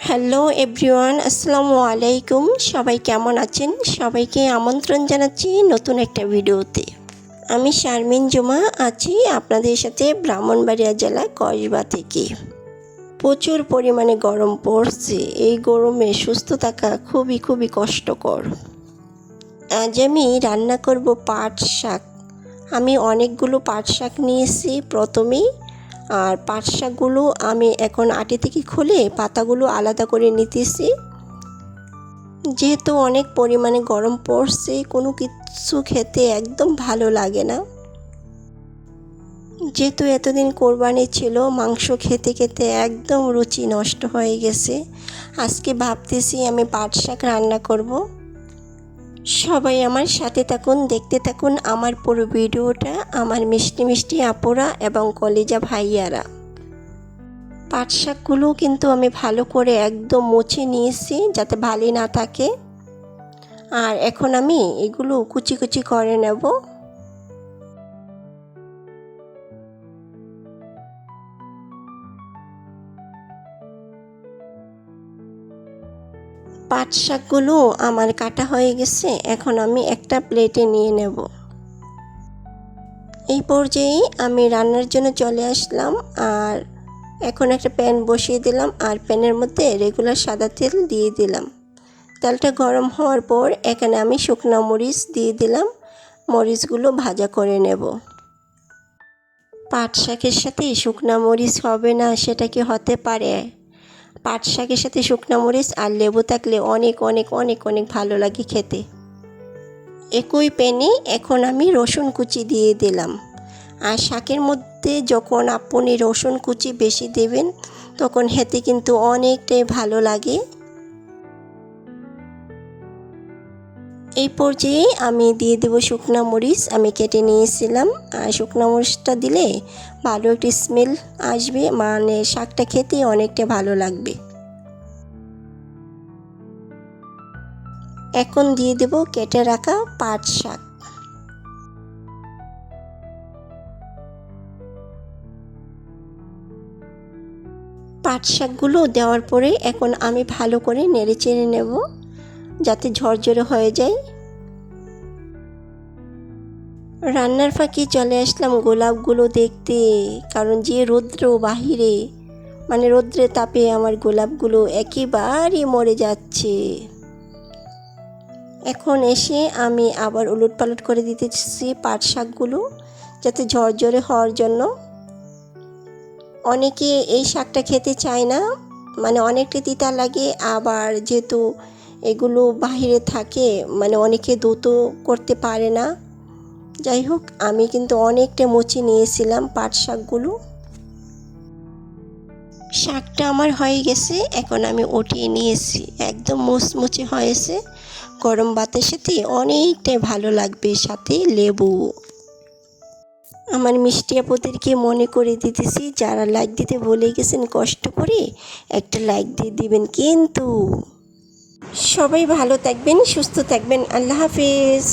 Hello everyone, আসসালামু আলাইকুম। সবাই কেমন আছেন? সবাইকে আমন্ত্রণ জানাচ্ছি নতুন একটা ভিডিওতে। আমি শারমিন জুমা আছি আপনাদের সাথে ব্রাহ্মণবাড়িয়া জেলা কসবা থেকে। প্রচুর পরিমাণে গরম পড়ছে। এই গরমে সুস্থ থাকা খুবই কষ্টকর। আজ আমি রান্না করব পাট শাক। আমি অনেকগুলো পাট শাক নিয়েছি প্রথমেই। আর পাট শাকগুলো আমি এখন আটি থেকে খুলে পাতাগুলো আলাদা করে নিতেছি। যেহেতু অনেক পরিমাণে গরম পড়ছে, কোনো কিছু খেতে একদম ভালো লাগে না। যেহেতু এতদিন কোরবানি ছিল, মাংস খেতে খেতে একদম রুচি নষ্ট হয়ে গেছে। আজকে ভাবতেছি আমি পাট শাক রান্না করব। সবাই আমার সাথে থাকুন, দেখতে থাকুন আমার পুরো ভিডিওটা, আমার মিষ্টি মিষ্টি আপুরা এবং কলিজা ভাইয়ারা। পাট শাকগুলো কিন্তু আমি ভালো করে একদম মুছে নিয়েছি যাতে বালি না থাকে। আর এখন আমি এগুলো কুচি কুচি করে নেব। পাট শাকগুলো আমার কাটা হয়ে গেছে, এখন আমি একটা প্লেটে নিয়ে নেব। এই পর্যায়ে আমি রান্নার জন্য চলে আসলাম। আর এখন একটা প্যান বসিয়ে দিলাম আর প্যানের মধ্যে রেগুলার সাদা তেল দিয়ে দিলাম। তেলটা গরম হওয়ার পর এখানে আমি শুকনো মরিচ দিয়ে দিলাম। মরিচগুলো ভাজা করে নেব। পাট শাকের সাথে শুকনো মরিচ হবে না সেটা কি হতে পারে? পাট শাকের সাথে শুকনো মরিচ আর লেবু থাকলে অনেক ভালো লাগে খেতে। একই প্যানে এখন আমি রসুন কুচি দিয়ে দিলাম। আর শাকের মধ্যে যখন আপনি রসুন কুচি বেশি দেবেন তখন খেতে কিন্তু অনেকটাই ভালো লাগে। এই পর্যায়ে আমি দিয়ে দেব শুকনো মরিচ, আমি কেটে নিয়েছিলাম। আর শুকনো মরিচটা দিলে ভালো একটি স্মেল আসবে, মানে শাকটা খেতে অনেকটা ভালো লাগবে। এখন দিয়ে দেব কেটে রাখা পাট শাক। পাট শাকগুলো দেওয়ার পরে এখন আমি ভালো করে নেড়ে চেড়ে নেব যাতে ঝরঝরে হয়ে যায়। রান্নার ফাঁকে চলে আসলাম গোলাপগুলো দেখতে, কারণ যে রৌদ্র বাহিরে, মানে রৌদ্রের তাপে আমার গোলাপগুলো একেবারে মরে যাচ্ছে। এখন এসে আমি আবার উলটপালট করে দিতেছি পাট শাকগুলো যাতে ঝরঝরে হওয়ার জন্য। অনেকে এই শাকটা খেতে চায় না, মানে অনেকটা তিতা লাগে। আবার যেহেতু এগুলো বাহিরে থাকে, মানে অনেকে দ্রুত করতে পারে না। যাই হোক, আমি কিন্তু অনেকটা মুচি নিয়েছিলাম পাট শাকগুলো। শাকটা আমার হয়ে গেছে, এখন আমি উঠিয়ে নিয়েছি। একদম মুচমুচে হয়েছে, গরম ভাতের সাথে অনেকটাই ভালো লাগবে, সাথে লেবু। আমার মিষ্টি আপুদেরকে মনে করে দিতেছি, যারা লাইক দিতে ভুলে গেছেন কষ্ট করে একটা লাইক দিয়ে দিবেন কিন্তু। সবাই ভালো থাকবেন, সুস্থ থাকবেন। আল্লাহ হাফেজ।